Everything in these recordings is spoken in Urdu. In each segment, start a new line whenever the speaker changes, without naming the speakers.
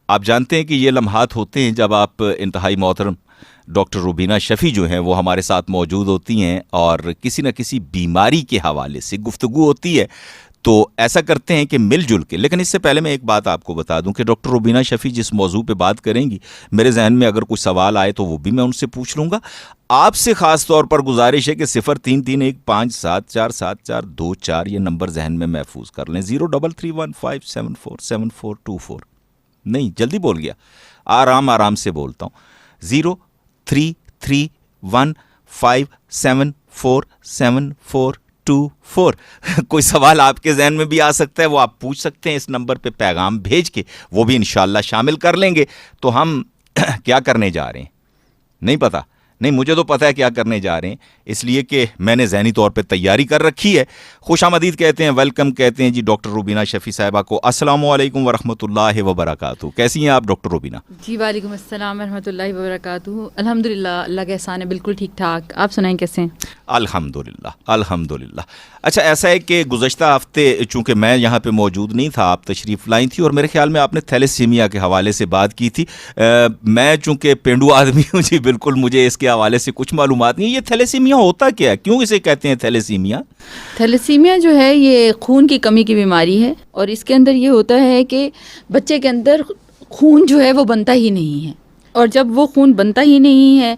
آپ جانتے ہیں کہ یہ لمحات ہوتے ہیں جب آپ انتہائی محترم ڈاکٹر روبینہ شفیع جو ہیں وہ ہمارے ساتھ موجود ہوتی ہیں اور کسی نہ کسی بیماری کے حوالے سے گفتگو ہوتی ہے تو ایسا کرتے ہیں کہ مل جل کے. لیکن اس سے پہلے میں ایک بات آپ کو بتا دوں کہ ڈاکٹر روبینہ شفیع جس موضوع پہ بات کریں گی میرے ذہن میں اگر کوئی سوال آئے تو وہ بھی میں ان سے پوچھ لوں گا. آپ سے خاص طور پر گزارش ہے کہ 0331574742 یہ نمبر ذہن میں محفوظ کر لیں. 033157474424 نہیں جلدی بول گیا, آرام سے بولتا ہوں. 033157474424. کوئی سوال آپ کے ذہن میں بھی آ سکتا ہے, وہ آپ پوچھ سکتے ہیں اس نمبر پہ پیغام بھیج کے, وہ بھی انشاءاللہ شامل کر لیں گے. تو ہم کیا کرنے جا رہے ہیں نہیں پتا, نہیں مجھے تو پتہ ہے کیا کرنے جا رہے ہیں, اس لیے کہ میں نے ذہنی طور پہ تیاری کر رکھی ہے. خوش آمدید کہتے ہیں, ویلکم کہتے ہیں جی ڈاکٹر روبینہ شفیع صاحبہ کو. السلام علیکم ورحمۃ اللہ وبرکاتہ. کیسی ہیں آپ ڈاکٹر روبینہ؟
جی وعلیکم السلام ورحمۃ اللہ وبرکاتہ. الحمدللہ اللہ کا احسان ہے, بالکل ٹھیک ٹھاک. آپ سنائیں کیسے ہیں؟ الحمدللہ. اچھا ایسا ہے کہ گزشتہ ہفتے چونکہ میں یہاں پہ موجود نہیں تھا, آپ تشریف لائیں تھی اور میرے خیال میں آپ نے تھیلیسیمیا کے حوالے سے بات کی تھی. میں چونکہ پینڈو آدمی ہوں جی, بالکل مجھے اس کے حوالے سے کچھ معلومات نہیں. یہ تھیلیسیمیا ہوتا کیا ہے, کیوں اسے کہتے ہیں تھیلیسیمیا؟ تھیلیسیمیا جو ہے یہ خون کی کمی کی بیماری ہے, اور اس کے اندر یہ ہوتا ہے کہ بچے کے اندر خون جو ہے وہ بنتا ہی نہیں ہے, اور جب وہ خون بنتا ہی نہیں ہے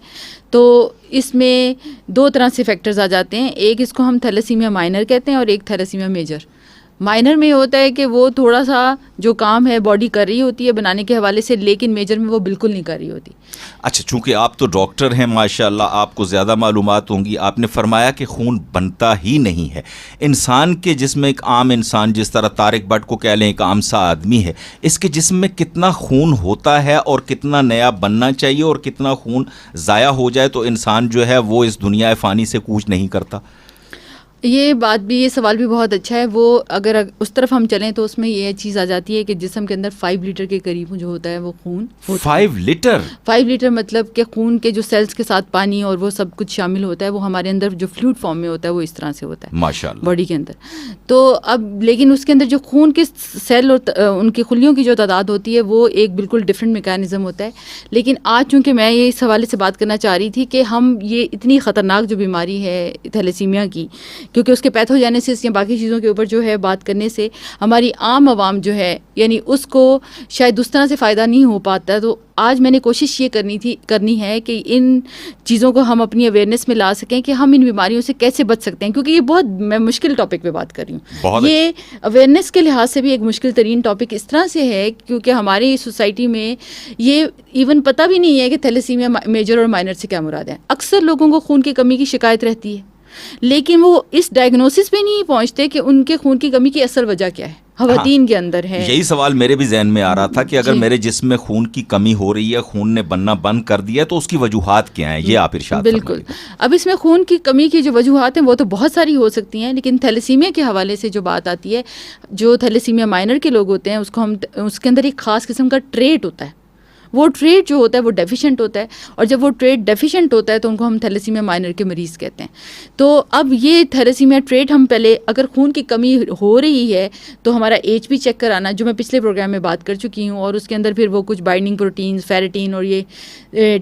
تو اس میں دو طرح سے فیکٹرز آ جاتے ہیں. ایک اس کو ہم تھیلیسیمیا مائنر کہتے ہیں اور ایک تھیلیسیمیا میجر. مائنر میں ہوتا ہے کہ وہ تھوڑا سا جو کام ہے باڈی کر رہی ہوتی ہے بنانے کے حوالے سے, لیکن میجر میں وہ بالکل نہیں کر رہی ہوتی.
اچھا چونکہ آپ تو ڈاکٹر ہیں ماشاءاللہ, آپ کو زیادہ معلومات ہوں گی. آپ نے فرمایا کہ خون بنتا ہی نہیں ہے. انسان کے جسم میں ایک عام انسان, جس طرح طارق بٹ کو کہہ لیں ایک عام سا آدمی ہے, اس کے جسم میں کتنا خون ہوتا ہے اور کتنا نیا بننا چاہیے, اور کتنا خون ضائع ہو جائے تو انسان جو ہے وہ اس دنیا فانی سے کوچ نہیں کرتا؟
یہ بات بھی, یہ سوال بھی بہت اچھا ہے. وہ اگر اس طرف ہم چلیں تو اس میں یہ چیز آ جاتی ہے کہ جسم کے اندر 5 لیٹر کے قریب جو ہوتا ہے وہ خون.
5 لیٹر
مطلب کہ خون کے جو سیلز کے ساتھ پانی اور وہ سب کچھ شامل ہوتا ہے, وہ ہمارے اندر جو فلوئڈ فارم میں ہوتا ہے وہ اس طرح سے ہوتا ہے
ماشاءاللہ
باڈی کے اندر. تو اب لیکن اس کے اندر جو خون کے سیل اور ان کی خلیوں کی جو تعداد ہوتی ہے وہ ایک بالکل ڈفرینٹ میکینزم ہوتا ہے. لیکن آج چونکہ میں یہ اس حوالے سے بات کرنا چاہ رہی تھی کہ ہم یہ اتنی خطرناک جو بیماری ہے تھیلیسیمیا کی, کیونکہ اس کے پیتھوجینیسس یا باقی چیزوں کے اوپر جو ہے بات کرنے سے ہماری عام عوام جو ہے یعنی اس کو شاید اس طرح سے فائدہ نہیں ہو پاتا. تو آج میں نے کوشش یہ کرنی ہے کہ ان چیزوں کو ہم اپنی اویئرنیس میں لا سکیں کہ ہم ان بیماریوں سے کیسے بچ سکتے ہیں, کیونکہ یہ بہت میں مشکل ٹاپک پہ بات کر رہی ہوں. یہ اویئرنیس کے لحاظ سے بھی ایک مشکل ترین ٹاپک اس طرح سے ہے کیونکہ ہماری سوسائٹی میں یہ ایون پتہ بھی نہیں ہے کہ تھیلیسیمیا میجر اور مائنر سے کیا مراد ہے. اکثر لوگوں کو خون کی کمی کی شکایت رہتی ہے, لیکن وہ اس ڈائگنوسس پہ نہیں پہنچتے کہ ان کے خون کی کمی کی اصل وجہ کیا ہے, خواتین کے اندر ہے.
یہی سوال میرے بھی ذہن میں آ رہا تھا کہ اگر میرے جسم میں خون کی کمی ہو رہی ہے, خون نے بننا بند کر دیا ہے, تو اس کی وجوہات کیا ہیں, یہ آپ ارشاد فرمائیے. بالکل.
اب اس میں خون کی کمی کی جو وجوہات ہیں وہ تو بہت ساری ہو سکتی ہیں, لیکن تھیلیسیمیا کے حوالے سے جو بات آتی ہے, جو تھیلیسیمیا مائنر کے لوگ ہوتے ہیں اس کو ہم اس کے اندر ایک خاص قسم کا ٹریٹ ہوتا ہے, وہ ٹریٹ جو ہوتا ہے وہ ڈیفیشینٹ ہوتا ہے, اور جب وہ ٹریٹ ڈیفیشینٹ ہوتا ہے تو ان کو ہم تھیلیسیمیا مائنر کے مریض کہتے ہیں. تو اب یہ تھیلیسیمیا ٹریٹ ہم پہلے اگر خون کی کمی ہو رہی ہے تو ہمارا ایچ پی چیک کرانا, جو میں پچھلے پروگرام میں بات کر چکی ہوں, اور اس کے اندر پھر وہ کچھ بائنڈنگ پروٹینز, فیریٹین اور یہ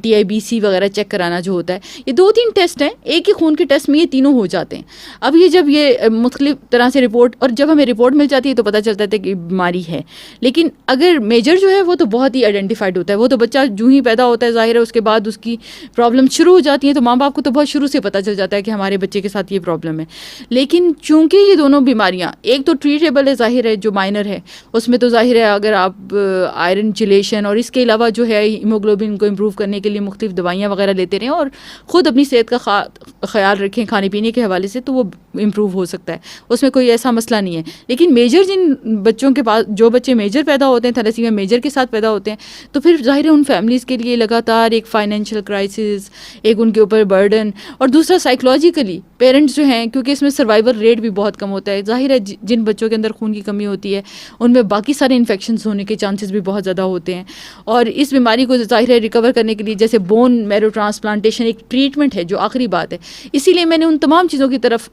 TIBC وغیرہ چیک کرانا جو ہوتا ہے, یہ 2-3 ٹیسٹ ہیں. ایک ہی خون کے ٹیسٹ میں یہ تینوں ہو جاتے ہیں. اب یہ جب یہ مختلف طرح سے رپورٹ, اور جب ہمیں رپورٹ مل جاتی ہے تو پتہ چلتا ہے کہ بیماری ہے. لیکن اگر میجر جو ہے وہ تو بہت ہی آئیڈینٹیفائڈ ہوتا ہے, وہ تو بچہ جو ہی پیدا ہوتا ہے ظاہر ہے اس کے بعد اس کی پرابلم شروع ہو جاتی ہیں, تو ماں باپ کو تو بہت شروع سے پتہ چل جاتا ہے کہ ہمارے بچے کے ساتھ یہ پرابلم ہے. لیکن چونکہ یہ دونوں بیماریاں ایک تو ٹریٹیبل ہے ظاہر ہے, جو مائنر ہے اس میں تو ظاہر ہے اگر آپ آئرن چلیشن اور اس کے علاوہ جو ہے ہیموگلوبن کو امپروو کرنے کے لیے مختلف دوائیاں وغیرہ لیتے رہیں اور خود اپنی صحت کا خیال رکھیں کھانے پینے کے حوالے سے, تو وہ امپروو ہو سکتا ہے, اس میں کوئی ایسا مسئلہ نہیں ہے. لیکن میجر جن بچوں کے پاس, جو بچے میجر پیدا ہوتے ہیں تھیلیسیمیا میجر کے ساتھ پیدا ہوتے ہیں, تو پھر ظاہر ہے ان فیملیز کے لیے لگاتار ایک فائنینشیل کرائسس, ایک ان کے اوپر برڈن, اور دوسرا سائیکولوجیکلی پیرنٹس جو ہیں, کیونکہ اس میں سروائیول ریٹ بھی بہت کم ہوتا ہے. ظاہر ہے جن بچوں کے اندر خون کی کمی ہوتی ہے ان میں باقی سارے انفیکشنز ہونے کے چانسز بھی بہت زیادہ ہوتے ہیں, اور اس بیماری کو ظاہر ہے ریکور کرنے کے لیے جیسے بون میرو ٹرانسپلانٹیشن ایک ٹریٹمنٹ ہے جو آخری بات ہے. اسی لیے میں نے ان تمام چیزوں کی طرف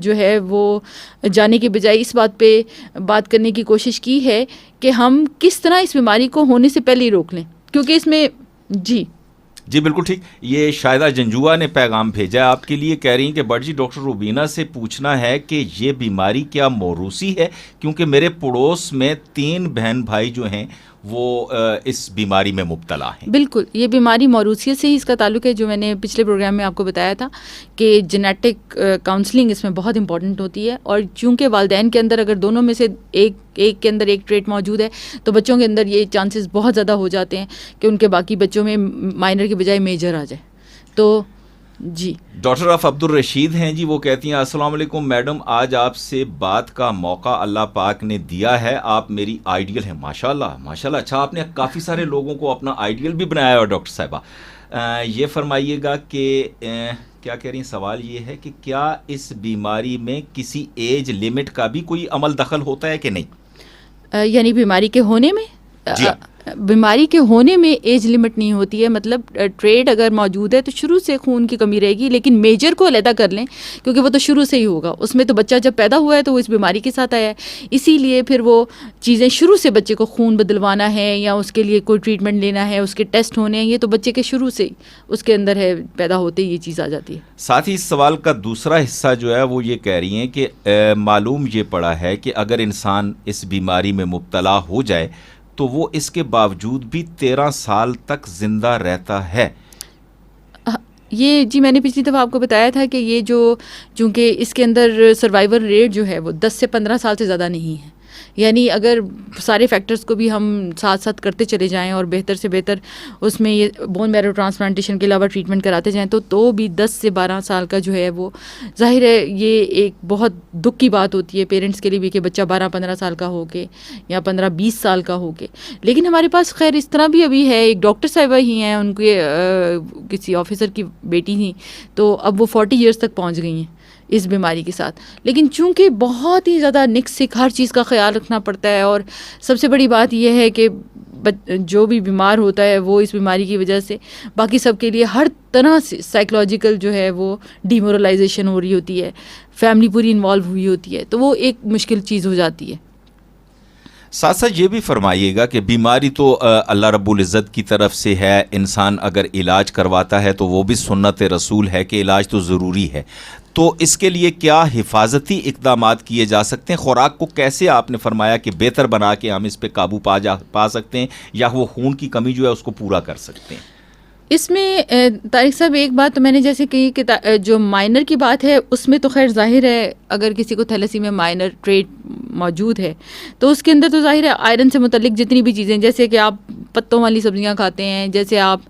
جو ہے وہ جانے کے بجائے اس بات پہ بات کرنے کی کوشش کی ہے کہ ہم کس طرح اس بیماری کو ہونے سے پہلے ہی روک لیں، کیونکہ اس میں
جی بالکل ٹھیک. یہ شاہدہ جنجوا نے پیغام بھیجا ہے آپ کے لیے، کہہ رہی ہیں کہ بٹ جی ڈاکٹر روبینہ سے پوچھنا ہے کہ یہ بیماری کیا موروثی ہے، کیونکہ میرے پڑوس میں 3 بہن بھائی جو ہیں وہ اس بیماری میں مبتلا ہیں.
بالکل، یہ بیماری موروثیت سے ہی اس کا تعلق ہے، جو میں نے پچھلے پروگرام میں آپ کو بتایا تھا کہ جینیٹک کاؤنسلنگ اس میں بہت امپورٹنٹ ہوتی ہے، اور چونکہ والدین کے اندر اگر دونوں میں سے ایک کے اندر ایک ٹریٹ موجود ہے تو بچوں کے اندر یہ چانسز بہت زیادہ ہو جاتے ہیں کہ ان کے باقی بچوں میں مائنر کے بجائے میجر آ جائے. تو جی
ڈاکٹر اف عبد الرشید ہیں جی، وہ کہتی ہیں السلام علیکم میڈم، آج آپ سے بات کا موقع اللہ پاک نے دیا ہے، آپ میری آئیڈیل ہیں. ماشاءاللہ ماشاءاللہ، اچھا آپ نے کافی سارے لوگوں کو اپنا آئیڈیل بھی بنایا ہے. ڈاکٹر صاحبہ یہ فرمائیے گا کہ کیا کہہ رہی ہیں، سوال یہ ہے کہ کیا اس بیماری میں کسی ایج لمٹ کا بھی کوئی عمل دخل ہوتا ہے کہ نہیں؟
یعنی بیماری کے ہونے میں
جی
بیماری کے ہونے میں ایج لمٹ نہیں ہوتی ہے. مطلب ٹریٹ اگر موجود ہے تو شروع سے خون کی کمی رہے گی، لیکن میجر کو علیحدہ کر لیں کیونکہ وہ تو شروع سے ہی ہوگا. اس میں تو بچہ جب پیدا ہوا ہے تو وہ اس بیماری کے ساتھ آیا ہے، اسی لیے پھر وہ چیزیں شروع سے بچے کو خون بدلوانا ہے یا اس کے لیے کوئی ٹریٹمنٹ لینا ہے، اس کے ٹیسٹ ہونے ہیں، یہ تو بچے کے شروع سے ہی اس کے اندر ہے، پیدا ہوتے ہی یہ چیز آ جاتی ہے.
ساتھ ہی اس سوال کا دوسرا حصہ جو ہے وہ یہ کہہ رہی ہیں کہ معلوم یہ پڑا ہے کہ اگر انسان اس بیماری میں مبتلا ہو جائے تو وہ اس کے باوجود بھی 13 سال تک زندہ رہتا ہے.
یہ جی میں نے پچھلی دفعہ آپ کو بتایا تھا کہ یہ جو چونکہ اس کے اندر سروائیول ریٹ جو ہے وہ 10 سے 15 سال سے زیادہ نہیں ہے. یعنی اگر سارے فیکٹرز کو بھی ہم ساتھ ساتھ کرتے چلے جائیں اور بہتر سے بہتر اس میں یہ بون میرو ٹرانسپلانٹیشن کے علاوہ ٹریٹمنٹ کراتے جائیں تو بھی 10 سے 12 سال کا جو ہے وہ ظاہر ہے یہ ایک بہت دکھ کی بات ہوتی ہے پیرنٹس کے لیے بھی کہ بچہ 12-15 سال کا ہو کے یا 15-20 سال کا ہو کے. لیکن ہمارے پاس خیر اس طرح بھی ابھی ہے، ایک ڈاکٹر صاحبہ ہی ہیں، ان کے کسی آفیسر کی بیٹی تھیں تو اب وہ 40 ایئرس تک پہنچ گئی ہیں اس بیماری کے ساتھ. لیکن چونکہ بہت ہی زیادہ نک ہر چیز کا خیال رکھنا پڑتا ہے، اور سب سے بڑی بات یہ ہے کہ جو بھی بیمار ہوتا ہے وہ اس بیماری کی وجہ سے باقی سب کے لیے ہر طرح سے سائیکولوجیکل جو ہے وہ ڈیمورلائزیشن ہو رہی ہوتی ہے، فیملی پوری انوالو ہوئی ہوتی ہے، تو وہ ایک مشکل چیز ہو جاتی ہے.
ساتھ ساتھ یہ بھی فرمائیے گا کہ بیماری تو اللہ رب العزت کی طرف سے ہے، انسان اگر علاج کرواتا ہے تو وہ بھی سنت رسول ہے کہ علاج تو ضروری ہے. تو اس کے لیے کیا حفاظتی اقدامات کیے جا سکتے ہیں؟ خوراک کو کیسے آپ نے فرمایا کہ بہتر بنا کے ہم اس پہ قابو پا سکتے ہیں یا وہ خون کی کمی جو ہے اس کو پورا کر سکتے ہیں؟
اس میں طارق صاحب ایک بات تو میں نے جیسے کہی کہ جو مائنر کی بات ہے اس میں تو خیر ظاہر ہے اگر کسی کو تھیلیسیمیا مائنر ٹریٹ موجود ہے تو اس کے اندر تو ظاہر ہے آئرن سے متعلق جتنی بھی چیزیں، جیسے کہ آپ پتوں والی سبزیاں کھاتے ہیں، جیسے آپ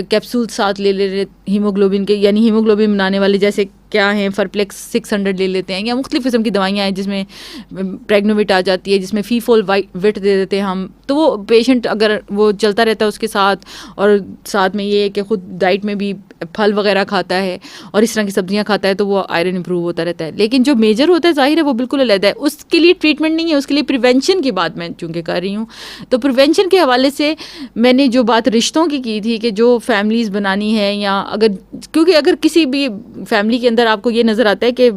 کیپسول ساتھ لے رہے ہیموگلوبن کے، یعنی ہیموگلوبن بنانے والے جیسے کیا ہیں فرپلیکس 600 لے لیتے ہیں، یا مختلف قسم کی دوائیاں ہیں جس میں پریگنووٹ آ جاتی ہے، جس میں فیفول وٹ دے دیتے ہیں ہم. تو وہ پیشنٹ اگر وہ چلتا رہتا ہے اس کے ساتھ، اور ساتھ میں یہ ہے کہ خود ڈائٹ میں بھی پھل وغیرہ کھاتا ہے اور اس طرح کی سبزیاں کھاتا ہے تو وہ آئرن امپروو ہوتا رہتا ہے. لیکن جو میجر ہوتا ہے ظاہر ہے وہ بالکل علیحدہ ہے، اس کے لیے ٹریٹمنٹ نہیں ہے، اس کے لیے پریونشن کی بات میں چونکہ کر رہی ہوں. تو پریونشن کے حوالے سے میں نے جو بات رشتوں کی تھی کہ جو فیملیز بنانی ہے، یا کیونکہ اگر کسی بھی فیملی کے اندر آپ کو یہ نظر آتا ہے کہ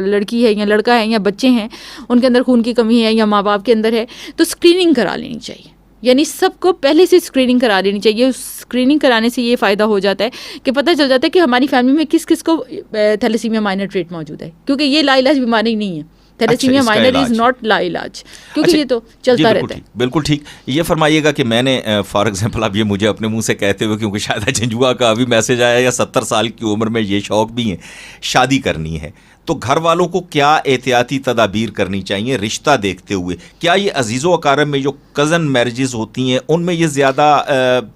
لڑکی ہے یا لڑکا ہے یا بچے ہیں ان کے اندر خون کی کمی ہے یا ماں باپ کے اندر ہے، تو اسکریننگ کرا لینی چاہیے. یعنی سب کو پہلے سے اسکریننگ کرا لینی چاہیے. اسکریننگ کرانے سے یہ فائدہ ہو جاتا ہے کہ پتہ چل جاتا ہے کہ ہماری فیملی میں کس کس کو تھیلیسیمیا مائنر ٹریٹ موجود ہے، کیونکہ یہ لا علاج بیماری نہیں ہے. تھیلیسیمیا مائنر از ناٹ لا علاج، کیونکہ یہ تو چلتا رہتا ہے.
بالکل ٹھیک. یہ فرمائیے گا کہ میں نے فار ایگزامپل اب یہ مجھے اپنے منہ سے کہتے ہوئے کیونکہ شاید جنجوا کا ابھی میسج آیا، یا 70 سال کی عمر میں یہ شوق بھی ہے شادی کرنی ہے، تو گھر والوں کو کیا احتیاطی تدابیر کرنی چاہیے رشتہ دیکھتے ہوئے؟ کیا یہ عزیز و اقارب میں جو کزن میرجز ہوتی ہیں ان میں یہ زیادہ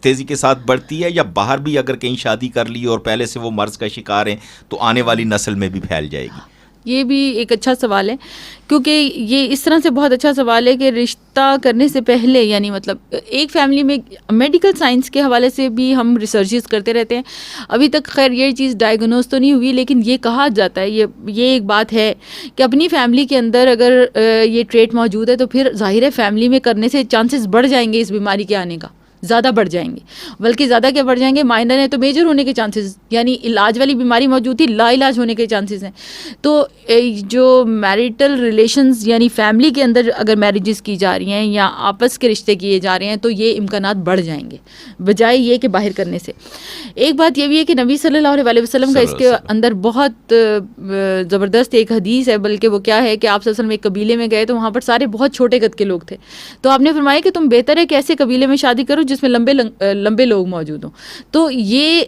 تیزی کے ساتھ بڑھتی ہے، یا باہر بھی اگر کہیں شادی کر لی اور پہلے سے وہ مرض کا شکار ہیں تو آنے والی نسل میں بھی پھیل جائے گی؟
یہ بھی ایک اچھا سوال ہے، کیونکہ یہ اس طرح سے بہت اچھا سوال ہے کہ رشتہ کرنے سے پہلے، یعنی مطلب ایک فیملی میں میڈیکل سائنس کے حوالے سے بھی ہم ریسرچز کرتے رہتے ہیں. ابھی تک خیر یہ چیز ڈائیگنوز تو نہیں ہوئی، لیکن یہ کہا جاتا ہے، یہ ایک بات ہے کہ اپنی فیملی کے اندر اگر یہ ٹریٹ موجود ہے تو پھر ظاہر ہے فیملی میں کرنے سے چانسز بڑھ جائیں گے اس بیماری کے آنے کا. زیادہ بڑھ جائیں گے. بلکہ زیادہ کیا بڑھ جائیں گے, مائنر ہیں تو میجر ہونے کے چانسز, یعنی علاج والی بیماری موجود تھی لا علاج ہونے کے چانسز ہیں. تو جو میریٹل ریلیشنز یعنی فیملی کے اندر اگر میریجز کی جا رہی ہیں یا آپس کے رشتے کیے جا رہے ہیں تو یہ امکانات بڑھ جائیں گے بجائے یہ کہ باہر کرنے سے. ایک بات یہ بھی ہے کہ نبی صلی اللہ علیہ وسلم کا اس کے اندر بہت زبردست ایک حدیث ہے, بلکہ وہ کیا ہے کہ آپ صلی اللہ علیہ وسلم ایک قبیلے میں گئے تو وہاں پر سارے بہت چھوٹے قد کے لوگ تھے, تو آپ نے فرمایا کہ تم بہتر ہے کہ ایسے قبیلے میں شادی کرو جس میں لمبے لوگ موجود ہوں. تو یہ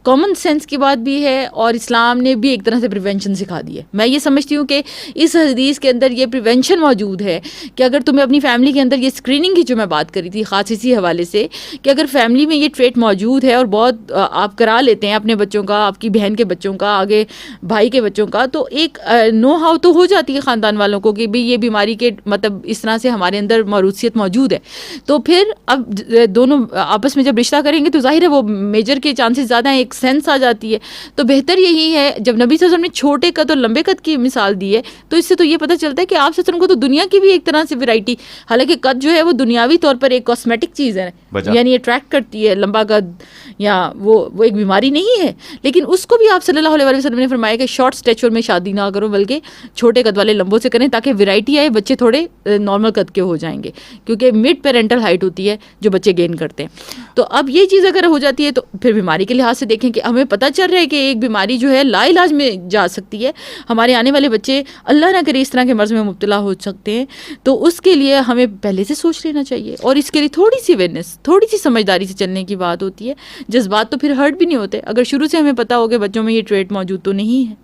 کامن سینس کی بات بھی ہے اور اسلام نے بھی ایک طرح سے پریونشن سکھا دی ہے. میں یہ سمجھتی ہوں کہ اس حدیث کے اندر یہ پریونشن موجود ہے کہ اگر تمہیں اپنی فیملی کے اندر یہ اسکریننگ کی جو میں بات کری تھی خاص اسی حوالے سے کہ اگر فیملی میں یہ ٹریٹ موجود ہے اور بہت آپ کرا لیتے ہیں اپنے بچوں کا, آپ کی بہن کے بچوں کا, آگے بھائی کے بچوں کا, تو ایک نو ہاؤ تو ہو جاتی ہے خاندان والوں کو کہ بھئی یہ بیماری کے مطلب اس طرح سے ہمارے اندر موروثیت موجود ہے. تو پھر اب دونوں آپس میں جب رشتہ کریں گے تو ظاہر ہے وہ میجر کے چانسز زیادہ ہیں, ایک سینس آ جاتی ہے. تو بہتر یہی ہے, جب نبی صلی اللہ علیہ وسلم نے چھوٹے قد اور لمبے قد کی مثال دی ہے تو اس سے تو یہ پتہ چلتا ہے کہ آپ صلی اللہ علیہ وسلم کو تو دنیا کی بھی ایک طرح سے ویرائٹی, حالانکہ قد جو ہے وہ دنیاوی طور پر ایک کاسمیٹک چیز ہے, یعنی اٹریکٹ کرتی ہے لمبا قد یا وہ ایک بیماری نہیں ہے, لیکن اس کو بھی آپ صلی اللہ علیہ وسلم نے فرمایا کہ شارٹ اسٹیچر میں شادی نہ کرو بلکہ چھوٹے قد والے لمبوں سے کریں تاکہ ویرائٹی آئے, بچے تھوڑے نارمل قد کے ہو جائیں گے, کیونکہ مڈ پیرنٹل ہائٹ ہوتی ہے جو بچے گین کرتے ہیں. تو اب یہ چیز اگر ہو جاتی ہے تو پھر بیماری کے لحاظ سے دیکھیں کہ ہمیں پتہ چل رہا ہے کہ ایک بیماری جو ہے لا علاج میں جا سکتی ہے, ہمارے آنے والے بچے اللہ نہ کرے اس طرح کے مرض میں مبتلا ہو سکتے ہیں, تو اس کے لیے ہمیں پہلے سے سوچ لینا چاہیے اور اس کے لیے تھوڑی سی اویئرنیس, تھوڑی سی سمجھداری سے چلنے کی بات ہوتی ہے. جذبات تو پھر ہرٹ بھی نہیں ہوتے اگر شروع سے ہمیں پتہ ہو کہ بچوں میں یہ ٹریٹ موجود تو نہیں ہے.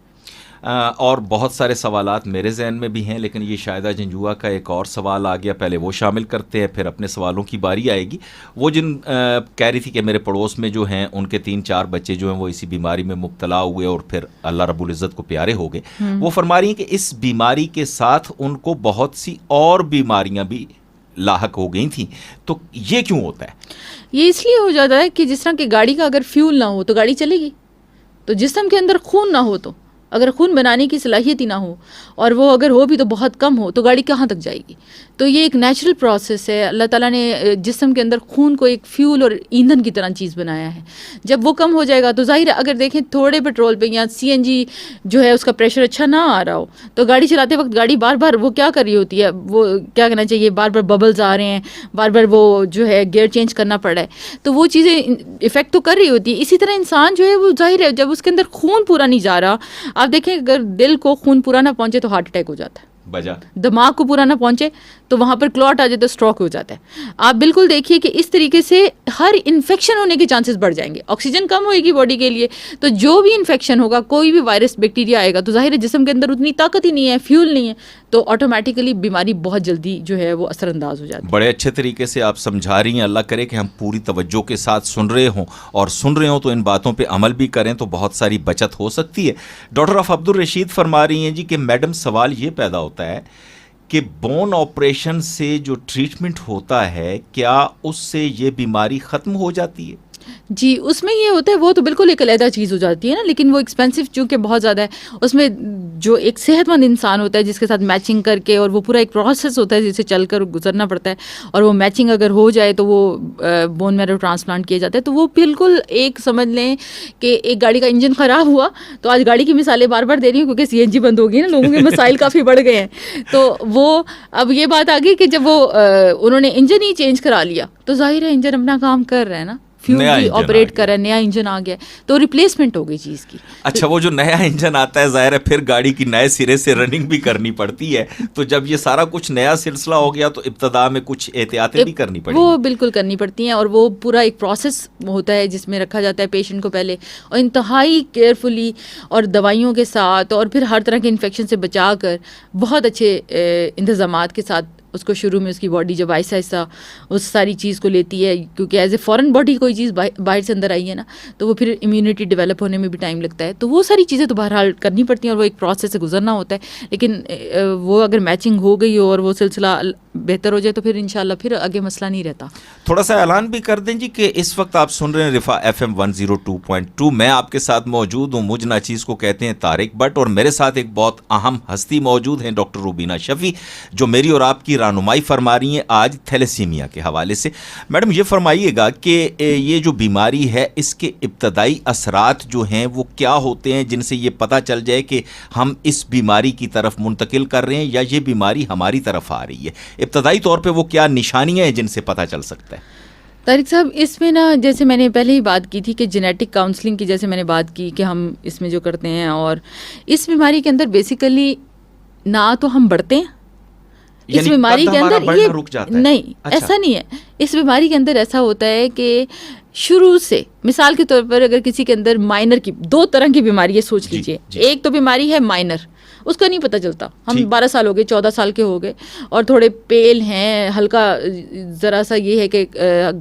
اور بہت سارے سوالات میرے ذہن میں بھی ہیں, لیکن یہ شاہدہ جنجوعہ کا ایک اور سوال آ گیا, پہلے وہ شامل کرتے ہیں پھر اپنے سوالوں کی باری آئے گی. وہ جن کہہ رہی تھی کہ میرے پڑوس میں جو ہیں ان کے 3-4 بچے جو ہیں وہ اسی بیماری میں مبتلا ہوئے اور پھر اللہ رب العزت کو پیارے ہو گئے. وہ فرما رہی ہیں کہ اس بیماری کے ساتھ ان کو بہت سی اور بیماریاں بھی لاحق ہو گئی تھیں, تو یہ کیوں ہوتا ہے؟
یہ اس لیے ہو جاتا ہے کہ جس طرح کہ گاڑی کا اگر فیول نہ ہو تو گاڑی چلے گی, تو جسم کے اندر خون نہ ہو, تو اگر خون بنانے کی صلاحیت ہی نہ ہو اور وہ اگر ہو بھی تو بہت کم ہو تو گاڑی کہاں تک جائے گی. تو یہ ایک نیچرل پروسیس ہے. اللہ تعالیٰ نے جسم کے اندر خون کو ایک فیول اور ایندھن کی طرح چیز بنایا ہے. جب وہ کم ہو جائے گا تو ظاہر ہے اگر دیکھیں تھوڑے پیٹرول پہ یا CNG جو ہے اس کا پریشر اچھا نہ آ رہا ہو تو گاڑی چلاتے وقت گاڑی بار بار وہ کیا کر رہی ہوتی ہے, وہ کیا کہنا چاہیے, بار بار ببلز آ رہے ہیں, بار بار وہ جو ہے گیئر چینج کرنا پڑ رہا ہے, تو وہ چیزیں افیکٹ تو کر رہی ہوتی ہے. اسی طرح انسان جو ہے وہ ظاہر ہے جب اس کے اندر خون پورا نہیں جا رہا, آپ دیکھیں اگر دل کو خون پورا نہ پہنچے تو ہارٹ اٹیک ہو جاتا ہے, دماغ کو پورا نہ پہنچے تو وہاں پر کلوٹ آ جائے تو اسٹروک ہو جاتا ہے. آپ بالکل دیکھیے کہ اس طریقے سے ہر انفیکشن ہونے کے چانسز بڑھ جائیں گے. آکسیجن کم ہوئے گی باڈی کے لیے تو جو بھی انفیکشن ہوگا, کوئی بھی وائرس بیکٹیریا آئے گا تو ظاہر ہے جسم کے اندر اتنی طاقت ہی نہیں ہے, فیول نہیں ہے, تو آٹومیٹیکلی بیماری بہت جلدی جو ہے وہ اثر انداز ہو جاتی ہے.
بڑے اچھے طریقے سے آپ سمجھا رہی ہیں, اللہ کرے کہ ہم پوری توجہ کے ساتھ سن رہے ہوں اور سن رہے ہوں تو ان باتوں پہ عمل بھی کریں تو بہت ساری بچت ہو سکتی ہے. ڈاکٹر آف عبد الرشید فرما رہی ہیں جی کہ میڈم سوال یہ پیدا ہوتا ہے کہ بون آپریشن سے جو ٹریٹمنٹ ہوتا ہے کیا اس سے یہ بیماری ختم ہو جاتی ہے؟
جی اس میں یہ ہوتا ہے, وہ تو بالکل ایک علیحدہ چیز ہو جاتی ہے نا, لیکن وہ ایکسپینسو چونکہ بہت زیادہ ہے. اس میں جو ایک صحت مند انسان ہوتا ہے جس کے ساتھ میچنگ کر کے, اور وہ پورا ایک پروسیس ہوتا ہے جسے چل کر گزرنا پڑتا ہے, اور وہ میچنگ اگر ہو جائے تو وہ بون میرو ٹرانسپلانٹ کیا جاتا ہے. تو وہ بالکل ایک سمجھ لیں کہ ایک گاڑی کا انجن خراب ہوا, تو آج گاڑی کی مثالیں بار بار دے رہی ہوں کیونکہ CNG بند ہو گئی نا, لوگوں کے مسائل کافی بڑھ گئے ہیں. تو وہ اب یہ بات آ گئی کہ جب وہ انہوں نے انجن ہی چینج کرا لیا تو ظاہر ہے انجن اپنا کام کر رہا ہے نا, فیول بھی آپریٹ کر رہا ہے, نیا انجن آ گیا تو ریپلیسمنٹ ہو گئی چیز کی.
اچھا وہ جو نیا انجن آتا ہے ظاہر ہے پھر گاڑی کی نئے سرے سے رننگ بھی کرنی پڑتی ہے, تو جب یہ سارا کچھ نیا سلسلہ ہو گیا تو ابتدا میں کچھ احتیاطیں بھی کرنی پڑتی ہیں.
وہ بالکل کرنی پڑتی ہیں, اور وہ پورا ایک پروسیس ہوتا ہے جس میں رکھا جاتا ہے پیشنٹ کو پہلے, اور انتہائی کیئرفلی اور دوائیوں کے ساتھ اور پھر ہر طرح کے انفیکشن سے بچا کر بہت اچھے انتظامات کے ساتھ اس کو شروع میں اس کی باڈی جب آہستہ آہستہ اس ساری چیز کو لیتی ہے, کیونکہ ایز اے فورن باڈی کوئی چیز باہر سے اندر آئی ہے نا, تو وہ پھر امیونٹی ڈیولپ ہونے میں بھی ٹائم لگتا ہے. تو وہ ساری چیزیں تو بہرحال کرنی پڑتی ہیں اور وہ ایک پروسیس سے گزرنا ہوتا ہے. لیکن وہ اگر میچنگ ہو گئی ہو اور وہ سلسلہ بہتر ہو جائے تو پھر انشاءاللہ پھر آگے مسئلہ نہیں رہتا.
تھوڑا سا اعلان بھی کر دیں جی کہ اس وقت آپ سن رہے ہیں رفا FM 102.2. میں آپ کے ساتھ موجود ہوں, مجھ ناچیز کو کہتے ہیں طارق بٹ, اور میرے ساتھ ایک بہت اہم ہستی موجود ہیں ڈاکٹر روبینہ شفیع, جو میری اور آپ کی رہنمائی فرما رہی ہیں آج تھیلیسیمیا کے حوالے سے. میڈم یہ فرمائیے گا کہ یہ جو بیماری ہے اس کے ابتدائی اثرات جو ہیں وہ کیا ہوتے ہیں جن سے یہ پتہ چل جائے کہ ہم اس بیماری کی طرف منتقل کر رہے ہیں یا یہ بیماری ہماری طرف آ رہی ہے؟ ابتدائی طور پہ وہ کیا نشانیاں ہیں جن سے پتہ چل سکتا ہے؟
طارق صاحب اس میں نا جیسے میں نے پہلے ہی بات کی تھی کہ جینیٹک کاؤنسلنگ کی جیسے میں نے بات کی کہ ہم اس میں جو کرتے ہیں، اور اس بیماری کے اندر بیسیکلی نہ تو ہم بڑھتے ہیں اس بیماری کے اندر، یہ نہیں ایسا نہیں ہے. اس بیماری کے اندر ایسا ہوتا ہے کہ شروع سے مثال کے طور پر اگر کسی کے اندر مائنر کی 2 طرح کی بیماری ہے سوچ لیجئے. ایک تو بیماری ہے مائنر، اس کا نہیں پتہ چلتا، ہم 12 سال ہو گئے 14 سال کے ہو گئے اور تھوڑے پیل ہیں، ہلکا ذرا سا یہ ہے کہ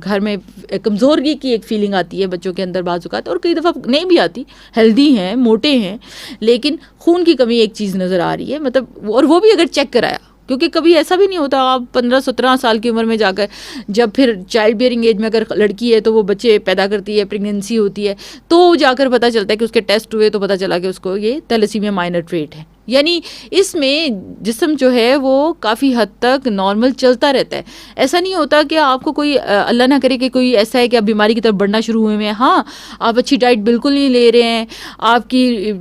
گھر میں کمزورگی کی ایک فیلنگ آتی ہے بچوں کے اندر بعض اوقات، اور کئی دفعہ نہیں بھی آتی، ہیلدی ہیں، موٹے ہیں، لیکن خون کی کمی ایک چیز نظر آ رہی ہے، مطلب اور وہ بھی اگر چیک کرایا، کیونکہ کبھی ایسا بھی نہیں ہوتا آپ 15-17 سال کی عمر میں جا کر جب پھر چائلڈ بیئرنگ ایج میں اگر لڑکی ہے تو وہ بچے پیدا کرتی ہے، پریگنینسی ہوتی ہے، تو جا کر پتہ چلتا ہے کہ اس کے ٹیسٹ ہوئے تو پتہ چلا کہ اس کو یہ تھیلیسیمیا مائنر ٹریٹ ہے. یعنی اس میں جسم جو ہے وہ کافی حد تک نارمل چلتا رہتا ہے. ایسا نہیں ہوتا کہ آپ کو کوئی اللہ نہ کرے کہ کوئی ایسا ہے کہ آپ بیماری کی طرف بڑھنا شروع ہوئے ہیں. ہاں آپ اچھی ڈائٹ بالکل نہیں لے رہے ہیں، آپ کی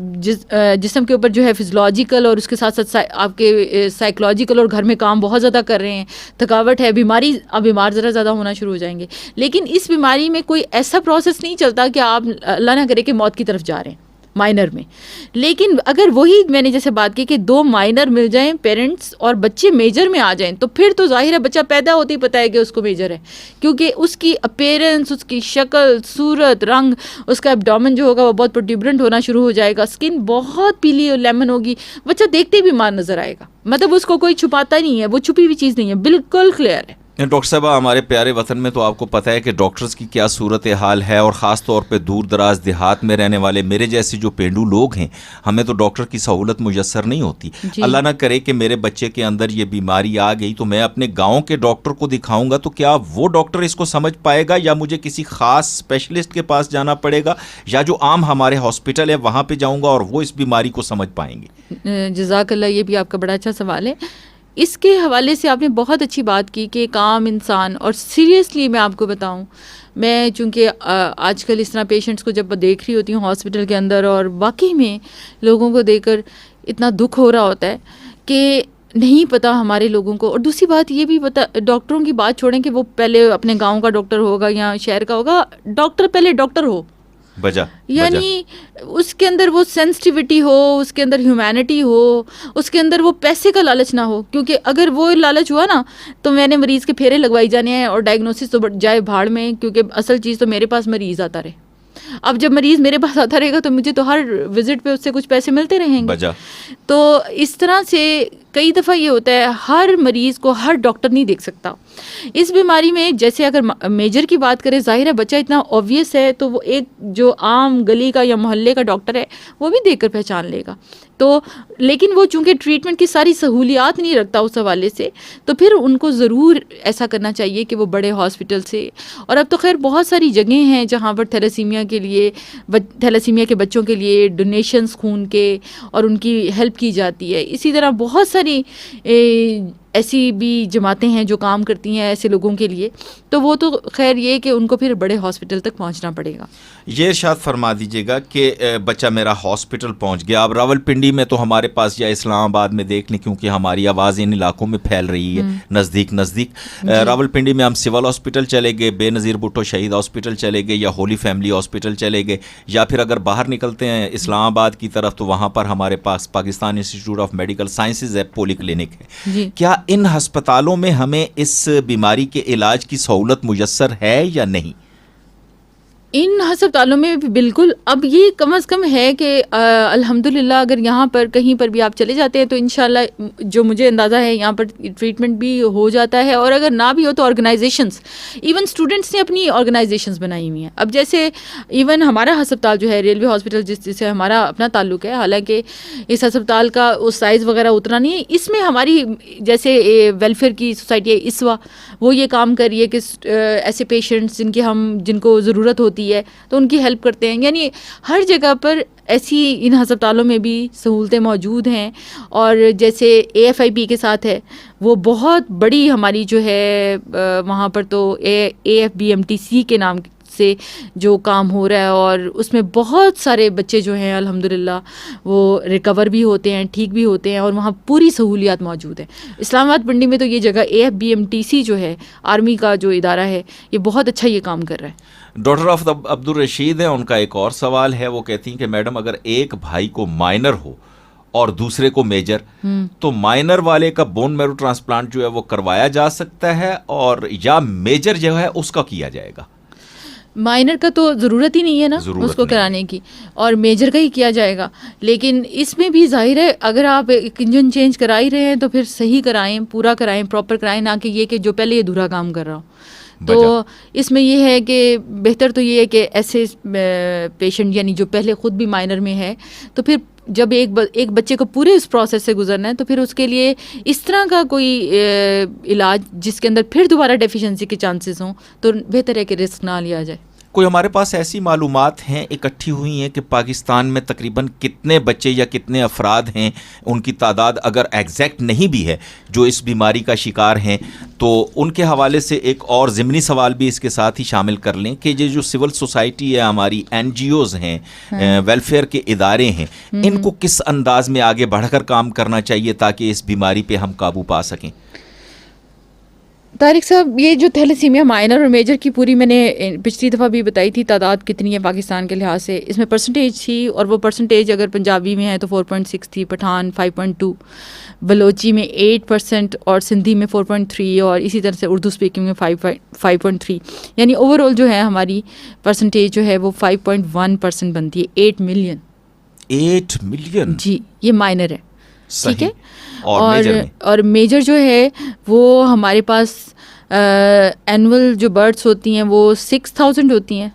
جسم کے اوپر جو ہے فزیولوجیکل اور اس کے ساتھ ساتھ آپ کے سائیکولوجیکل اور گھر میں کام بہت زیادہ کر رہے ہیں، تھکاوٹ ہے، بیماری آپ بیمار ذرا زیادہ ہونا شروع ہو جائیں گے. لیکن اس بیماری میں کوئی ایسا پروسیس نہیں چلتا کہ آپ اللہ نہ کرے کہ موت کی طرف جا رہے ہیں مائنر میں. لیکن اگر وہی میں نے جیسے بات کی کہ 2 مائنر مل جائیں پیرنٹس اور بچے میجر میں آ جائیں تو پھر تو ظاہر ہے بچہ پیدا ہوتے ہی پتہ ہے کہ اس کو میجر ہے، کیونکہ اس کی اپیرنس، اس کی شکل، صورت، رنگ، اس کا ایبڈومن جو ہوگا وہ بہت پروٹیوبرنٹ ہونا شروع ہو جائے گا، اسکن بہت پیلی اور لیمن ہوگی، بچہ دیکھتے ہی بیمار نظر آئے گا. مطلب اس کو کوئی چھپاتا نہیں ہے، وہ چھپی ہوئی چیز نہیں ہے، بالکل کلیئر ہے.
ڈاکٹر صاحبہ ہمارے پیارے وطن میں تو آپ کو پتہ ہے کہ ڈاکٹرز کی کیا صورتحال ہے، اور خاص طور پہ دور دراز دیہات میں رہنے والے میرے جیسے جو پینڈو لوگ ہیں، ہمیں تو ڈاکٹر کی سہولت میسر نہیں ہوتی. اللہ نہ کرے کہ میرے بچے کے اندر یہ بیماری آ گئی تو میں اپنے گاؤں کے ڈاکٹر کو دکھاؤں گا تو کیا وہ ڈاکٹر اس کو سمجھ پائے گا یا مجھے کسی خاص اسپیشلسٹ کے پاس جانا پڑے گا، یا جو عام ہمارے ہاسپٹل ہے وہاں پہ جاؤں گا اور وہ اس بیماری کو سمجھ پائیں گے؟
جزاک اللہ، یہ بھی آپ کا بڑا اچھا سوال ہے. اس کے حوالے سے آپ نے بہت اچھی بات کی کہ ایک عام انسان، اور سیریسلی میں آپ کو بتاؤں، میں چونکہ آج کل اس طرح پیشنٹس کو جب دیکھ رہی ہوتی ہوں ہاسپٹل کے اندر، اور واقعی میں لوگوں کو دیکھ کر اتنا دکھ ہو رہا ہوتا ہے کہ نہیں پتہ ہمارے لوگوں کو. اور دوسری بات یہ بھی پتہ، ڈاکٹروں کی بات چھوڑیں کہ وہ پہلے اپنے گاؤں کا ڈاکٹر ہوگا یا شہر کا ہوگا، ڈاکٹر پہلے ڈاکٹر ہو، یعنی اس کے اندر وہ سینسٹیوٹی ہو، اس کے اندر ہیومینٹی ہو، اس کے اندر وہ پیسے کا لالچ نہ ہو. کیونکہ اگر وہ لالچ ہوا نا تو میں نے مریض کے پھیرے لگوائی جانے ہیں اور ڈائگنوسس تو جائے بھاڑ میں، کیونکہ اصل چیز تو میرے پاس مریض آتا رہے. اب جب مریض میرے پاس آتا رہے گا تو مجھے تو ہر وزٹ پہ اس سے کچھ پیسے ملتے رہیں گے. تو اس طرح سے کئی دفعہ یہ ہوتا ہے ہر مریض کو ہر ڈاکٹر نہیں دیکھ سکتا. اس بیماری میں جیسے اگر میجر کی بات کریں، ظاہر ہے بچہ اتنا اوبویس ہے تو وہ ایک جو عام گلی کا یا محلے کا ڈاکٹر ہے وہ بھی دیکھ کر پہچان لے گا. تو لیکن وہ چونکہ ٹریٹمنٹ کی ساری سہولیات نہیں رکھتا اس حوالے سے، تو پھر ان کو ضرور ایسا کرنا چاہیے کہ وہ بڑے ہاسپٹل سے، اور اب تو خیر بہت ساری جگہیں ہیں جہاں پر تھیلیسیمیا کے لیے، تھیلیسیمیا کے بچوں کے لیے ڈونیشنز خون کے اور ان کی ہیلپ کی جاتی ہے. اسی طرح بہت ساری ایسی بھی جماعتیں ہیں جو کام کرتی ہیں ایسے لوگوں کے لیے. تو وہ تو خیر یہ کہ ان کو پھر بڑے ہاسپٹل تک پہنچنا پڑے گا.
یہ ارشاد فرما دیجیے گا کہ بچہ میرا ہاسپٹل پہنچ گیا. اب راولپنڈی میں تو ہمارے پاس یا اسلام آباد میں دیکھ لیں، کیونکہ ہماری آواز ان علاقوں میں پھیل رہی ہے نزدیک راولپنڈی میں ہم سول ہاسپٹل چلے گئے، بے نظیر بھٹو شہید ہاسپٹل چلے گئے، یا ہولی فیملی ہاسپٹل چلے گئے، یا پھر اگر باہر نکلتے ہیں اسلام آباد کی طرف تو وہاں پر ہمارے پاس Pakistan institute of medical sciences ہے، پولی کلینک ہے. کیا ان ہسپتالوں میں ہمیں اس بیماری کے علاج کی سہولت میسر ہے یا نہیں؟
ان ہسپتالوں میں بالکل. اب یہ کم از کم ہے کہ الحمدللہ اگر یہاں پر کہیں پر بھی آپ چلے جاتے ہیں تو انشاءاللہ جو مجھے اندازہ ہے یہاں پر ٹریٹمنٹ بھی ہو جاتا ہے، اور اگر نہ بھی ہو تو آرگنائزیشنز، ایون اسٹوڈنٹس نے اپنی آرگنائزیشنز بنائی ہوئی ہیں. اب جیسے ایون ہمارا ہسپتال جو ہے ریلوے ہاسپٹل جس سے ہمارا اپنا تعلق ہے، حالانکہ اس ہسپتال کا اس سائز وغیرہ اتنا نہیں ہے، اس میں ہماری جیسے ویلفیئر کی سوسائٹی ہے اسوا، وہ یہ کام کر رہی ہے کہ ایسے پیشنٹس جن کو ضرورت ہوتی ہوتی ہے تو ان کی ہیلپ کرتے ہیں. یعنی ہر جگہ پر ایسی ان ہسپتالوں میں بھی سہولتیں موجود ہیں. اور جیسے AFIP کے ساتھ ہے, وہ بہت بڑی ہماری جو ہے وہاں پر تو AFBMTC کے نام سے جو کام ہو رہا ہے, اور اس میں بہت سارے بچے جو ہیں الحمدللہ وہ ریکور بھی ہوتے ہیں, ٹھیک بھی ہوتے ہیں, اور وہاں پوری سہولیات موجود ہیں. اسلام آباد پنڈی میں تو یہ جگہ AFBMTC جو ہے آرمی کا جو ادارہ ہے, یہ بہت اچھا یہ کام کر رہا ہے.
ڈاکٹر عبد الرشید ہیں, ان کا ایک اور سوال ہے. وہ کہتی ہیں کہ میڈم اگر ایک بھائی کو مائنر ہو اور دوسرے کو میجر, تو مائنر والے کا بون میرو ٹرانسپلانٹ جو ہے وہ کروایا جا سکتا ہے, اور یا میجر جو ہے اس کا کیا جائے گا؟
مائنر کا تو ضرورت ہی نہیں ہے نا اس کو کرانے کی, اور میجر کا ہی کیا جائے گا. لیکن اس میں بھی ظاہر ہے اگر آپ ایک انجن چینج کرا ہی رہے ہیں تو پھر صحیح کرائیں, پورا کرائیں, پراپر کرائیں, نہ کہ یہ کہ جو پہلے ادھورا کام کر رہا ہو. تو اس میں یہ ہے کہ بہتر تو یہ ہے کہ ایسے پیشنٹ یعنی جو پہلے خود بھی مائنر میں ہے, تو پھر جب ایک بچے کو پورے اس پروسیس سے گزرنا ہے تو پھر اس کے لیے اس طرح کا کوئی علاج جس کے اندر پھر دوبارہ ڈیفیشنسی کے چانسز ہوں, تو بہتر ہے کہ رسک نہ لیا جائے.
کوئی ہمارے پاس ایسی معلومات ہیں اکٹھی ہوئی ہیں کہ پاکستان میں تقریباً کتنے بچے یا کتنے افراد ہیں, ان کی تعداد اگر ایگزیکٹ نہیں بھی ہے جو اس بیماری کا شکار ہیں, تو ان کے حوالے سے ایک اور ضمنی سوال بھی اس کے ساتھ ہی شامل کر لیں کہ یہ جو سول سوسائٹی ہے, ہماری NGOز ہیں, ویلفیئر کے ادارے ہیں, ان کو کس انداز میں آگے بڑھ کر کام کرنا چاہیے تاکہ اس بیماری پہ ہم قابو پا سکیں؟
طارق صاحب, یہ جو تھیلیسیمیا مائنر اور میجر کی پوری میں نے پچھلی دفعہ بھی بتائی تھی تعداد کتنی ہے پاکستان کے لحاظ سے. اس میں پرسنٹیج تھی, اور وہ پرسنٹیج اگر پنجابی میں ہے تو 4.6 تھی, پٹھان 5.2, بلوچی میں 8%, اور سندھی میں 4.3, اور اسی طرح سے اردو اسپیکنگ میں 5.3. یعنی اوور آل جو ہے ہماری پرسنٹیج جو ہے وہ 5.1% بنتی ہے. 8 ملین جی یہ مائنر ہے, ٹھیک ہے. اور میجر جو ہے وہ ہمارے پاس اینول جو برتھس ہوتی ہیں وہ 6000 ہوتی ہیں,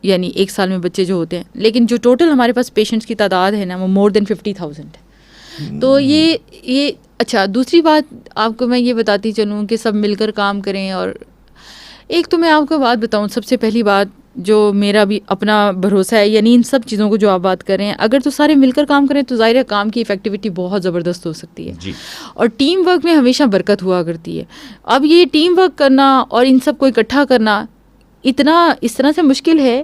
یعنی ایک سال میں بچے جو ہوتے ہیں. لیکن جو ٹوٹل ہمارے پاس پیشنٹس کی تعداد ہے نا وہ مور دین 50,000 ہے. تو یہ اچھا, دوسری بات آپ کو میں یہ بتاتی چلوں کہ سب مل کر کام کریں. اور ایک تو میں آپ کو بات بتاؤں, سب سے پہلی بات جو میرا بھی اپنا بھروسہ ہے, یعنی ان سب چیزوں کو جو آپ بات کر رہے ہیں, اگر تو سارے مل کر کام کریں تو ظاہر ہے کام کی ایفیکٹیوٹی بہت زبردست ہو سکتی ہے جی. اور ٹیم ورک میں ہمیشہ برکت ہوا کرتی ہے. اب یہ ٹیم ورک کرنا اور ان سب کو اکٹھا کرنا اتنا اس طرح سے مشکل ہے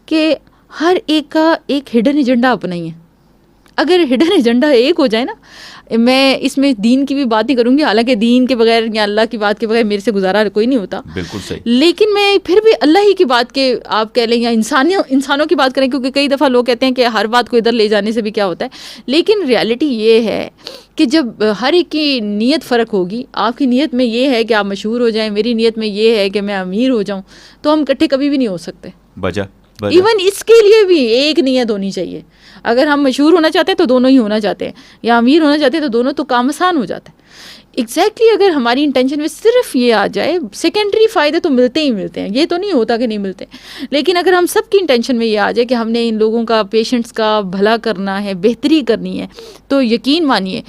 کہ ہر ایک کا ایک ہڈن ایجنڈا اپنا ہی ہے. اگر ہڈن ایجنڈا ایک ہو جائے نا, میں اس میں دین کی بھی بات نہیں کروں گی, حالانکہ دین کے بغیر یا اللہ کی بات کے بغیر میرے سے گزارا کوئی نہیں ہوتا,
بالکل صحیح.
لیکن میں پھر بھی اللہ ہی کی بات کے آپ کہہ لیں یا انسانوں کی بات کریں, کیونکہ کئی دفعہ لوگ کہتے ہیں کہ ہر بات کو ادھر لے جانے سے بھی کیا ہوتا ہے. لیکن ریالٹی یہ ہے کہ جب ہر ایک کی نیت فرق ہوگی, آپ کی نیت میں یہ ہے کہ آپ مشہور ہو جائیں, میری نیت میں یہ ہے کہ میں امیر ہو جاؤں, تو ہم اکٹھے کبھی بھی نہیں ہو سکتے. ایون اس کے لیے بھی ایک نیت ہونی چاہیے. اگر ہم مشہور ہونا چاہتے ہیں تو دونوں ہی ہونا چاہتے ہیں, یا امیر ہونا چاہتے ہیں تو دونوں, تو کام آسان ہو جاتا ہے. ایگزیکٹلی اگر ہماری انٹینشن میں صرف یہ آ جائے, سیکنڈری فائدے تو ملتے ہی ملتے ہیں, یہ تو نہیں ہوتا کہ نہیں ملتے, لیکن اگر ہم سب کی انٹینشن میں یہ آ جائے کہ ہم نے ان لوگوں کا, پیشنٹس کا بھلا کرنا ہے, بہتری کرنی ہے, تو یقین مانیے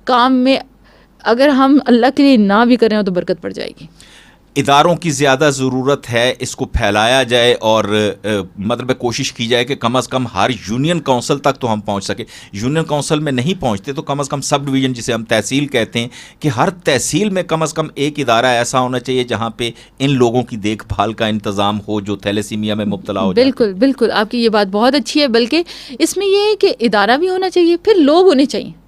کام میں اگر ہم اللہ کے لیے نہ بھی کریں تو برکت پڑ جائے گی.
اداروں کی زیادہ ضرورت ہے, اس کو پھیلایا جائے اور مطلب کوشش کی جائے کہ کم از کم ہر یونین کونسل تک تو ہم پہنچ سکیں. یونین کونسل میں نہیں پہنچتے تو کم از کم سب ڈویژن جسے ہم تحصیل کہتے ہیں, کہ ہر تحصیل میں کم از کم ایک ادارہ ایسا ہونا چاہیے جہاں پہ ان لوگوں کی دیکھ بھال کا انتظام ہو جو تھیلیسیمیا میں مبتلا ہو.
بالکل بالکل, آپ کی یہ بات بہت اچھی ہے. بلکہ اس میں یہ ہے کہ ادارہ بھی ہونا چاہیے, پھر لوگ ہونے چاہیے.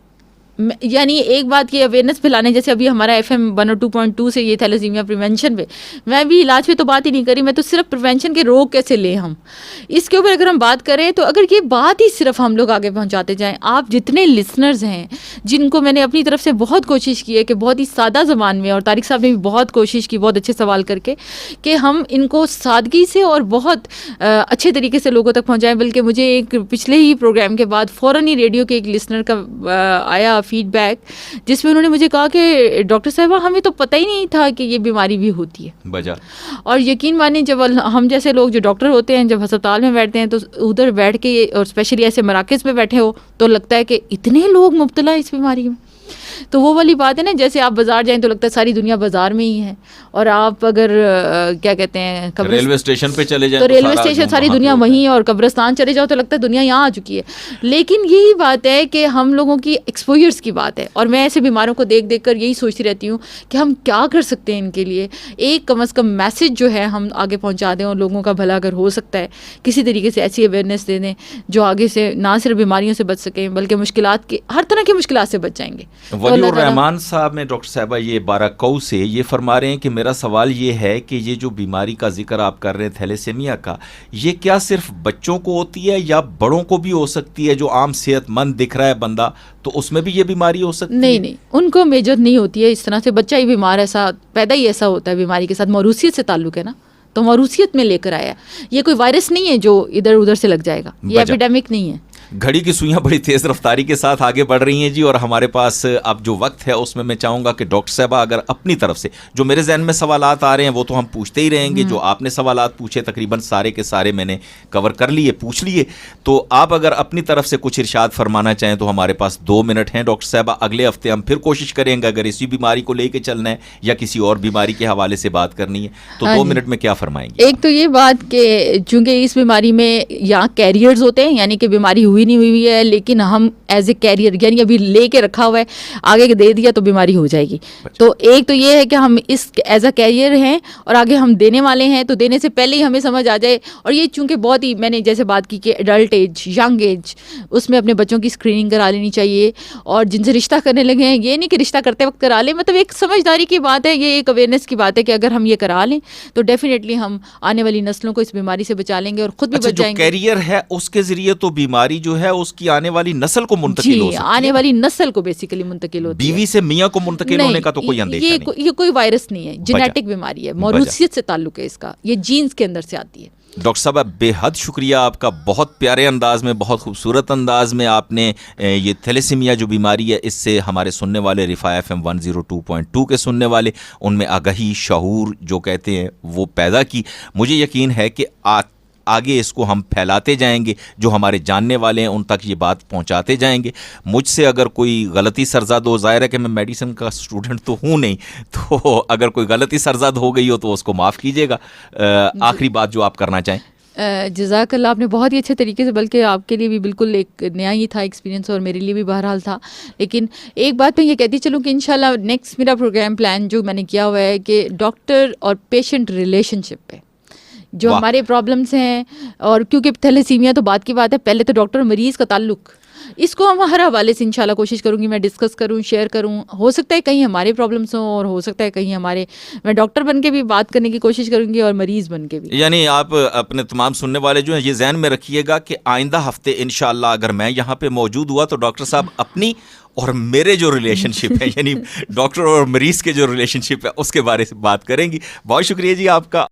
یعنی ایک بات کی اویئرنیس پھیلانے, جیسے ابھی ہمارا FM 102.2 سے یہ تھیلیسیمیا پریونشن پہ, میں بھی علاج پہ تو بات ہی نہیں کری, میں تو صرف پریونشن کے روگ کیسے لیں ہم, اس کے اوپر اگر ہم بات کریں تو اگر یہ بات ہی صرف ہم لوگ آگے پہنچاتے جائیں. آپ جتنے لسنرز ہیں جن کو میں نے اپنی طرف سے بہت کوشش کی ہے کہ بہت ہی سادہ زبان میں, اور طارق صاحب نے بھی بہت کوشش کی بہت اچھے سوال کر کے, کہ ہم ان کو سادگی سے اور بہت اچھے طریقے سے لوگوں تک پہنچائیں. بلکہ مجھے ایک پچھلے ہی پروگرام کے بعد فوراً ہی ریڈیو کے ایک لسنر کا آیا فیڈ بیک, جس میں انہوں نے مجھے کہا کہ ڈاکٹر صاحبہ ہمیں تو پتہ ہی نہیں تھا کہ یہ بیماری بھی ہوتی ہے
بجا.
اور یقین مانیں جب ہم جیسے لوگ جو ڈاکٹر ہوتے ہیں جب ہسپتال میں بیٹھتے ہیں تو ادھر بیٹھ کے, اور اسپیشلی ایسے مراکز میں بیٹھے ہو, تو لگتا ہے کہ اتنے لوگ مبتلا اس بیماری میں. تو وہ والی بات ہے نا, جیسے آپ بازار جائیں تو لگتا ہے ساری دنیا بازار میں ہی ہے, اور آپ اگر کیا کہتے ہیں
ریلوے اسٹیشن پہ چلے جائیں
تو ریلوے اسٹیشن ساری دنیا وہیں ہے, اور قبرستان چلے جاؤ تو لگتا ہے دنیا یہاں آ چکی ہے. لیکن یہی بات ہے کہ ہم لوگوں کی ایکسپوجرس کی بات ہے, اور میں ایسے بیماروں کو دیکھ دیکھ کر یہی سوچتی رہتی ہوں کہ ہم کیا کر سکتے ہیں ان کے لیے. ایک کم از کم میسج جو ہے ہم آگے پہنچا دیں, اور لوگوں کا بھلا اگر ہو سکتا ہے کسی طریقے سے ایسی اویئرنیس دے دیں جو آگے سے نہ صرف بیماریوں سے بچ سکیں بلکہ مشکلات کے ہر طرح کی مشکلات سے بچ جائیں گے.
ولی الرحمان صاحب نے ڈاکٹر صاحبہ یہ بارکو سے یہ فرما رہے ہیں کہ میرا سوال یہ ہے کہ یہ جو بیماری کا ذکر آپ کر رہے ہیں تھیلیسیمیا کا, یہ کیا صرف بچوں کو ہوتی ہے یا بڑوں کو بھی ہو سکتی ہے؟ جو عام صحت مند دکھ رہا ہے بندہ تو اس میں بھی یہ بیماری ہو سکتی ہے؟
نہیں, ان کو میجر نہیں ہوتی ہے اس طرح سے. بچہ ہی بیمار ایسا پیدا ہی ایسا ہوتا ہے بیماری کے ساتھ, موروثیت سے تعلق ہے نا, تو موروثیت میں لے کر آیا. یہ کوئی وائرس نہیں ہے جو ادھر ادھر سے لگ جائے گا, یہ ایپیڈیمک نہیں ہے.
گھڑی کی سوئیاں بڑی تیز رفتاری کے ساتھ آگے بڑھ رہی ہیں جی, اور ہمارے پاس اب جو وقت ہے اس میں چاہوں گا کہ ڈاکٹر صاحبہ اگر اپنی طرف سے جو میرے ذہن میں سوالات آ رہے ہیں وہ تو ہم پوچھتے ہی رہیں گے, جو آپ نے سوالات پوچھے تقریباً سارے کے سارے میں نے کور کر لیے, پوچھ لیے, تو آپ اگر اپنی طرف سے کچھ ارشاد فرمانا چاہیں تو ہمارے پاس 2 منٹ ہیں ڈاکٹر صاحبہ. اگلے ہفتے ہم پھر کوشش کریں گے اگر اسی بیماری کو لے کے چلنا ہے یا کسی اور بیماری کے حوالے سے بات کرنی ہے تو 2 منٹ میں کیا فرمائیں گے؟
ایک تو یہ بات کہ چونکہ اس بیماری میں یا کیریئرز ہوتے ہیں, یعنی کہ بیماری ہوئی نہیں ہوئی ہے لیکن ہم ایز اے کیریئر یعنی ابھی لے کے رکھا ہوا ہے, آگے دے دیا تو بیماری ہو جائے گی. تو ایک تو یہ ہے کہ ہم اس ایز اے کیریئر ہیں اور آگے ہم دینے والے ہیں, تو دینے سے پہلے ہی ہمیں سمجھ آ جائے. اور یہ چونکہ بہت ہی میں نے جیسے بات کی کہ ایڈلٹ ایج, ینگ ایج, اس میں اپنے بچوں کی اسکریننگ کرا لینی چاہیے. اور جن سے رشتہ کرنے لگے ہیں یہ نہیں کہ رشتہ کرتے وقت کرا لیں, مطلب ایک سمجھداری کی بات ہے, یہ ایک اویئرنیس کی بات ہے کہ اگر ہم یہ کرا لیں تو ڈیفینیٹلی ہم آنے والی نسلوں کو اس بیماری سے بچا لیں گے اور خود بھی بچ جائیں گے.
جو کیریئر ہے اس کے ذریعے تو بیماری جو ہے اس کی آنے والی نسل کو منتقل ہو سکتی ہے,
آنے والی نسل کو بیسیکلی منتقل ہوتی ہے.
بیوی سے میاں کو منتقل ہونے کا تو کوئی اندیشہ نہیں.
یہ کوئی وائرس نہیں ہے, جینیٹک بیماری ہے, موروثیت سے تعلق ہے اس کا, یہ جینز کے اندر سے آتی ہے.
ڈاکٹر صاحب بے حد شکریہ آپ کا, بہت پیارے انداز میں, بہت خوبصورت انداز میں آپ نے یہ تھیلیسیمیا جو بیماری ہے اس سے ہمارے سننے والے رفاع FM 102.2 کے سننے والے, ان میں آگہی, شعور جو کہتے ہیں وہ پیدا کی. مجھے یقین ہے کہ آگے اس کو ہم پھیلاتے جائیں گے, جو ہمارے جاننے والے ہیں ان تک یہ بات پہنچاتے جائیں گے. مجھ سے اگر کوئی غلطی سرزد ہو, ظاہر ہے کہ میں میڈیسن کا اسٹوڈنٹ تو ہوں نہیں, تو اگر کوئی غلطی سرزد ہو گئی ہو تو اس کو معاف کیجیے گا. آخری بات جو آپ کرنا چاہیں.
جزاک اللہ, آپ نے بہت ہی اچھے طریقے سے, بلکہ آپ کے لیے بھی بالکل ایک نیا ہی تھا ایکسپیرینس اور میرے لیے بھی بہرحال تھا. لیکن ایک بات میں یہ کہتی چلوں کہ انشاءاللہ نیکسٹ میرا پروگرام پلان جو میں نے کیا ہوا ہے کہ ڈاکٹر اور پیشنٹ ریلیشن شپ پہ جو ہمارے پرابلمس ہیں, اور کیونکہ تھیلیسیمیا تو بات کی بات ہے, پہلے تو ڈاکٹر اور مریض کا تعلق, اس کو ہم ہر حوالے سے انشاءاللہ کوشش کروں گی میں ڈسکس کروں, شیئر کروں. ہو سکتا ہے کہیں ہمارے پرابلمس ہوں اور ہو سکتا ہے کہیں ہمارے, میں ڈاکٹر بن کے بھی بات کرنے کی کوشش کروں گی اور مریض بن کے بھی.
یعنی آپ اپنے تمام سننے والے جو ہیں یہ ذہن میں رکھیے گا کہ آئندہ ہفتے انشاءاللہ اگر میں یہاں پہ موجود ہوا تو ڈاکٹر صاحب اپنی اور میرے جو ریلیشن شپ ہے یعنی ڈاکٹر اور مریض کے جو ریلیشن شپ ہے اس کے بارے سے بات کریں گی. بہت شکریہ جی آپ کا.